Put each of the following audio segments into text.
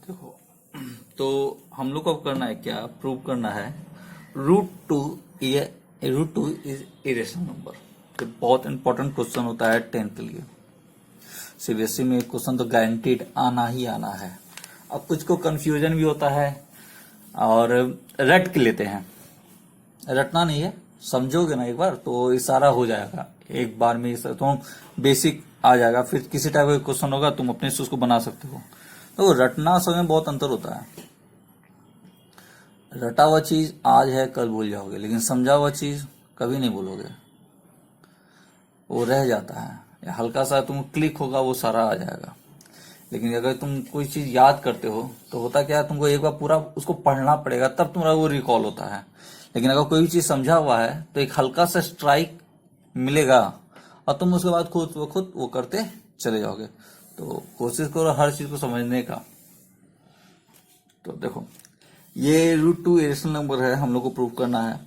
देखो, तो हम लोग को अब करना है क्या, प्रूव करना है रूट टू ये root two is irrational number. तो बहुत इंपॉर्टेंट क्वेश्चन होता है 10th के लिए। सीबीएसई में क्वेश्चन तो गारंटीड आना ही आना है। अब कुछ को कंफ्यूजन भी होता है और रट के लेते हैं। रटना नहीं है, समझोगे ना एक बार तो ये सारा हो जाएगा एक बार में। तो बेसिक आ जाएगा, फिर किसी टाइप का क्वेश्चन होगा तुम अपने से उसको बना सकते हो। तो रटना समझ में बहुत अंतर होता है। रटा हुआ चीज आज है कल भूल जाओगे, लेकिन समझा हुआ चीज कभी नहीं भूलोगे, वो रह जाता है। या हल्का सा तुम क्लिक होगा वो सारा आ जाएगा। लेकिन अगर तुम कोई चीज याद करते हो तो होता क्या है, तुमको एक बार पूरा उसको पढ़ना पड़ेगा तब तुम्हारा वो रिकॉल होता है। लेकिन अगर कोई भी चीज समझा हुआ है तो एक हल्का सा स्ट्राइक मिलेगा और तुम उसके बाद खुद वो करते चले जाओगे। तो कोशिश करो हर चीज को समझने का। तो देखो, ये रूट टू इरेशनल नंबर है, हम लोग को प्रूव करना है।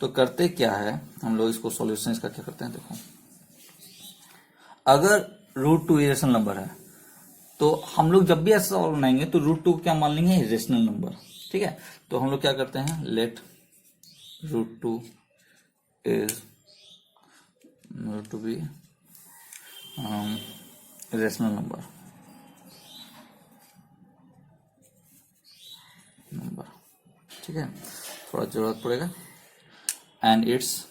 तो करते क्या है हम लोग, इसको सॉल्यूशन इसका क्या करते हैं। देखो, अगर रूट टू इरेशनल नंबर है तो हम लोग जब भी ऐसा सॉल्व बनाएंगे तो रूट टू क्या मान लेंगे, रेशनल नंबर। ठीक है, तो हम लोग क्या करते हैं, let root two is root two be rational number ठीक है, थोड़ा जरूरत पड़ेगा। And it's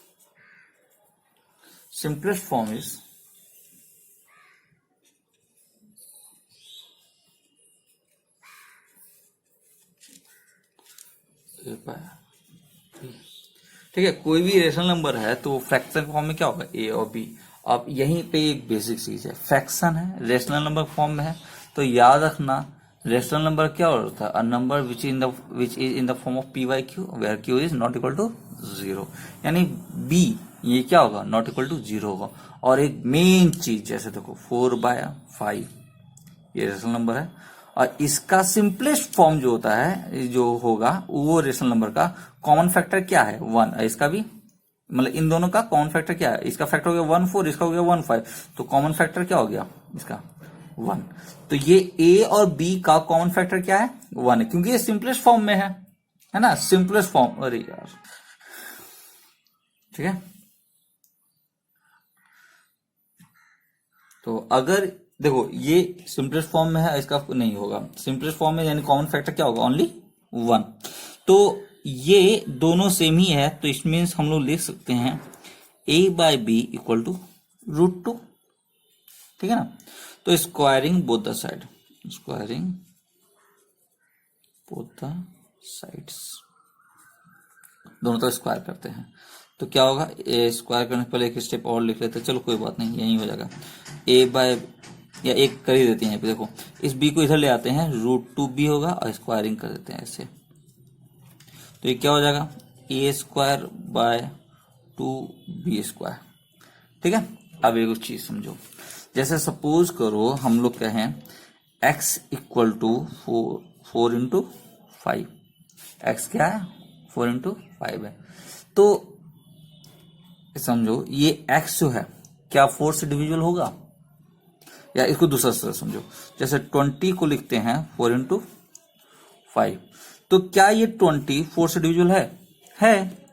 simplest form is ठीक है। कोई भी रेशनल नंबर है तो फ्रैक्शन फॉर्म में क्या होगा, ए और बी। अब यहीं पे एक बेसिक चीज है, फ्रैक्शन है, रेशनल नंबर फॉर्म में है। तो याद रखना रेशनल नंबर क्या होता है, a number which is in the form of P by Q where Q is not equal to 0। यानी बी ये क्या होगा, नॉट इक्वल टू 0 होगा। और एक मेन चीज जैसे देखो 4/5 ये रेशनल नंबर है, और इसका सिंपलेस्ट फॉर्म जो होता है जो होगा वो रेशनल नंबर का कॉमन फैक्टर क्या है, 1। इसका भी मतलब इन दोनों का कॉमन फैक्टर क्या है, इसका फैक्टर हो गया 1/4, इसका हो गया 1/5। तो कॉमन फैक्टर क्या हो गया इसका 1। तो ये ए और बी का कॉमन फैक्टर क्या है, 1 है, क्योंकि ये सिंपलेस्ट फॉर्म में है ना, सिंपलेस्ट फॉर्म। अरे यार, ठीक है। तो अगर देखो ये सिंपलेस्ट फॉर्म में है, इसका नहीं होगा सिंपलेस्ट फॉर्म में, यानी कॉमन फैक्टर क्या होगा, ओनली 1। तो ये दोनों सेम ही है, तो इस मीन्स हम लोग लिख सकते हैं a/b इक्वल टू रूट 2। ठीक है ना। तो squaring both the side, squaring both the sides, दोनों तरफ स्क्वायर करते हैं तो क्या होगा, ए स्क्वायर करने से पहले एक स्टेप और लिख लेते हैं, चलो कोई बात नहीं यही हो जाएगा। ए बाय या एक कर ही देते हैं यहाँ पे, देखो इस बी को इधर ले आते हैं, रूट 2b होगा और स्क्वायरिंग कर देते हैं ऐसे। तो ये क्या हो जाएगा, a² बाय 2b²। ठीक है। अब एक चीज समझो, जैसे सपोज करो हम लोग कहें x इक्वल टू 4/5। x क्या है, 4/5 है। तो समझो ये x जो है क्या 4 से डिविजिबल होगा, या इसको दूसरा तरह समझो, जैसे 20 को लिखते हैं 4/5। तो क्या ये 20 4 से डिविजिबल है।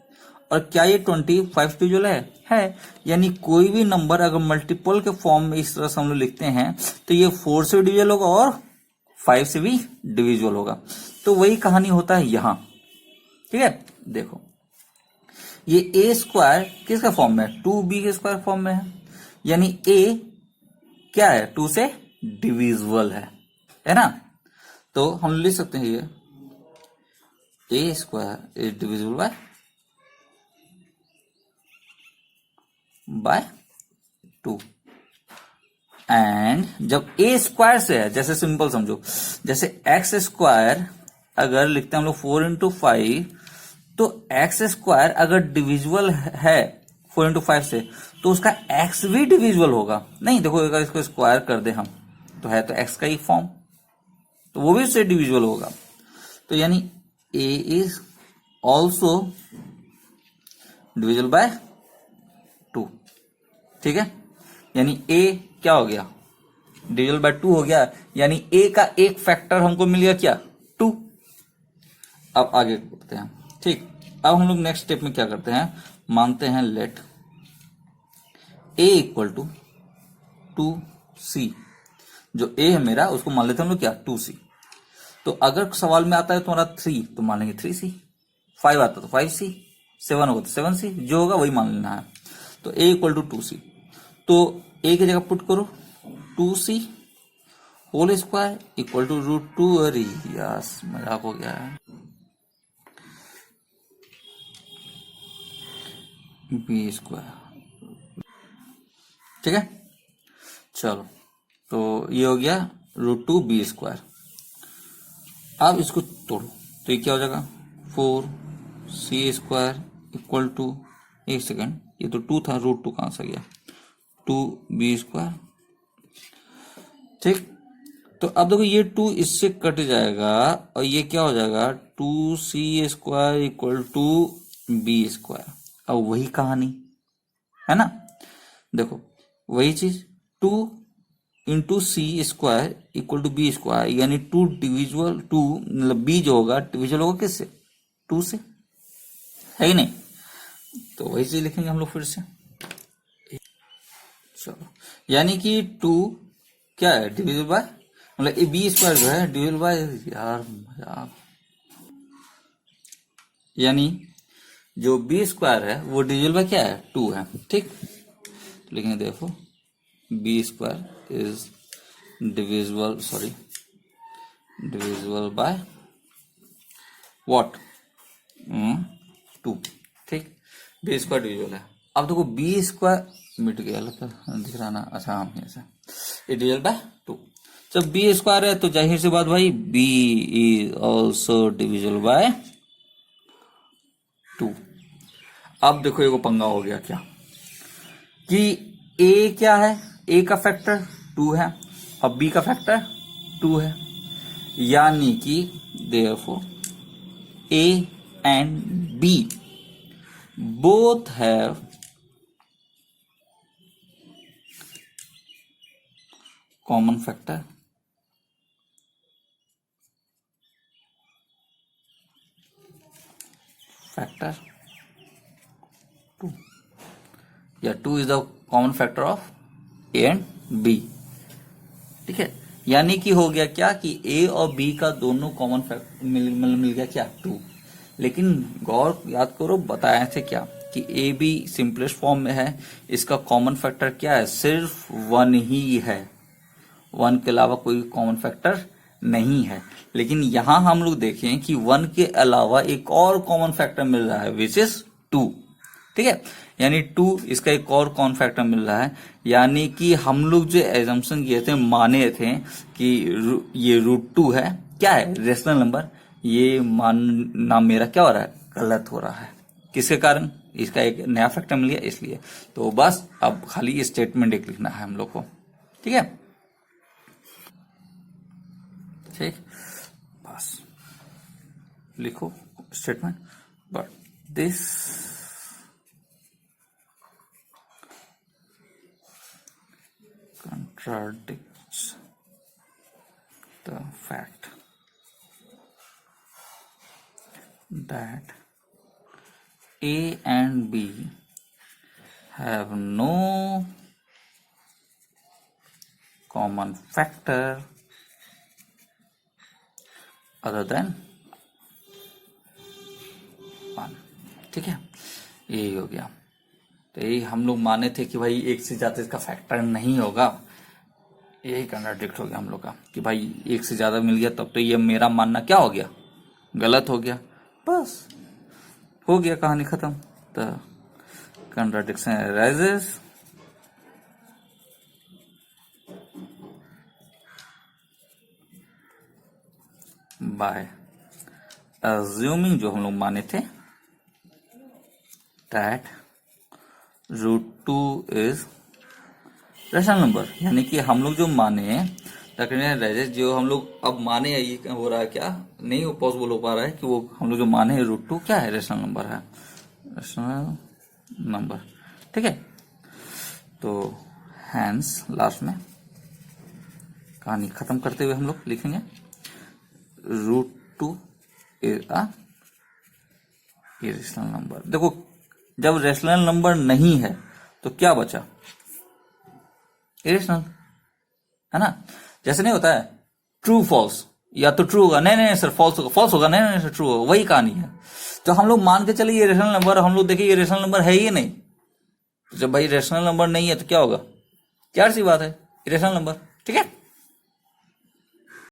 और क्या ये 20 5 से डिविजिबल है। यानी कोई भी नंबर अगर मल्टीपल के फॉर्म में इस तरह से हम लोग लिखते हैं तो ये 4 से डिविजिबल होगा और 5 से भी डिविजिबल होगा। तो वही कहानी होता है यहां। ठीक है, देखो ये a² किसका फॉर्म में है, 2b के स्क्वायर फॉर्म में है। यानी a क्या है, 2 से डिविजिबल है ना। तो हम लिख सकते हैं ये a² is divisible by 2। And जब a² से है, जैसे सिंपल समझो, जैसे x² अगर लिखते हैं हम लोग 4/5, तो x² अगर डिविजिबल है 4/5 से तो उसका x भी डिविजिबल होगा। नहीं देखो अगर इसको स्क्वायर कर दे हम तो है तो x का ही फॉर्म, तो वो भी उससे डिविजिबल होगा। तो यानी a is also divisible by 2। ठीक है, यानी a क्या हो गया, डिविजिबल बाय 2 हो गया, यानी ए का एक फैक्टर हमको मिल गया क्या, 2। अब आगे करते हैं, ठीक। अब हम लोग नेक्स्ट स्टेप में क्या करते हैं, मानते हैं late A equal to 2c। जो ए है मेरा उसको मान लेते हैं हम लोग क्या, 2c। तो अगर सवाल में आता है तुम्हारा 3 तो मान लेंगे 3c, 5 आता तो 5c, 7 होगा तो 7c, जो होगा वही मान लेना है। तो a इक्वल टू 2c, तो a की जगह पुट करो 2c whole square equal to √2। अरे यस मजाक हो गया है, बी स्क्वायर, ठीक है। चलो तो ये हो गया √2 बी स्क्वायर। अब इसको तोड़ो तो ये क्या हो जाएगा, 4c स्क्वायर इक्वल टू, एक सेकेंड ये तो 2 था, √2 कहां से गया, 2b स्क्वायर, ठीक। तो अब देखो ये 2 इससे कट जाएगा और ये क्या हो जाएगा, 2c square equal to B square. अब वही कहानी है ना, देखो वही चीज, 2 into C square equal to B square, यानी 2 डिविजिबल 2, मतलब बी जो होगा डिविजिबल होगा किससे, 2 से, है ही नहीं। तो वही चीज लिखेंगे हम लोग फिर से, चलो। यानी कि 2 क्या है, डिविजिबल बाय, मतलब ए बी स्क्वायर जो है डिविजिबल बाय, यार मजाक, यानी जो बी स्क्वायर है वो डिविजिबल बाय क्या है, 2 है, ठीक। तो लिखेंगे देखो B square is divisible, sorry divisible by what, 2, ठीक। बी स्क्वायर डिविजिबल है। अब देखो बी स्क्वायर मिट गया, लगता दिख रहा ना, अच्छा हाँ ऐसा, ये डिविजिबल बाय 2। जब बी स्क्वायर है तो जाहिर सी बात भाई B is also divisible by 2। अब देखो ये पंगा हो गया क्या, कि ए क्या है, ए का फैक्टर 2 है और बी का फैक्टर 2 है, यानी कि therefore A and B both have common factor, factor 2, या 2 is the common factor of A and B, ठीक है। यानी कि हो गया क्या कि ए और बी का दोनों कॉमन फैक्टर मिल गया क्या, 2। लेकिन गौर याद करो बताया थे क्या, कि ए बी सिंपलेस्ट फॉर्म में है, इसका कॉमन फैक्टर क्या है, सिर्फ 1 ही है, 1 के अलावा कोई कॉमन फैक्टर नहीं है। लेकिन यहां हम लोग देखें कि 1 के अलावा एक और कॉमन फैक्टर मिल रहा है विच इज 2, ठीक है। यानी 2 इसका एक और कॉमन फैक्टर मिल रहा है, यानी कि हम लोग जो एजम्पशन किए थे, माने थे कि ये √2 है, क्या है, रेशनल नंबर, ये मानना मेरा क्या हो रहा है, गलत हो रहा है। किसके कारण, इसका एक नया फैक्टर मिल गया इसलिए। तो बस अब खाली स्टेटमेंट एक लिखना है हम लोग को, ठीक है, ठीक। बस लिखो statement, but this contradicts the fact that A and B have no common factor other than 1, ठीक है। यही हो गया। तो यही हम लोग माने थे कि भाई एक से ज्यादा इसका फैक्टर नहीं होगा, यही कंट्राडिक्ट हो गया हम लोग का कि भाई एक से ज्यादा मिल गया तब तो ये मेरा मानना क्या हो गया, गलत हो गया, बस हो गया, कहानी खत्म। तो कंट्राडिक्शन अराइजेस बाय अज्यूमिंग, जो हम लोग माने थे, दैट √2 इज रेशनल नंबर, यानी कि हम लोग जो माने जो हम लोग अब माने, ये हो रहा है क्या, नहीं हो पॉसिबल हो पा रहा है कि वो हम लोग जो माने हैं √2 क्या है, रेशनल नंबर है, रेशनल नंबर, ठीक है। तो हैंस लास्ट में कहानी खत्म करते हुए हम लोग लिखेंगे √2 इज अ इरेशनल नंबर। देखो जब रेशनल नंबर नहीं है तो क्या बचा, इरेशनल, है ना। जैसे नहीं होता है ट्रू फॉल्स, या तो ट्रू होगा, नहीं नहीं सर फॉल्स होगा, फॉल्स होगा, नहीं नहीं सर ट्रू होगा, वही कहानी है। तो हम लोग मान के चलिए ये रेशनल नंबर, हम लोग देखिए ये रेशनल नंबर है ही नहीं, तो जब भाई रेशनल नंबर नहीं है तो क्या होगा, क्या सी बात है, इरेशनल नंबर, ठीक है।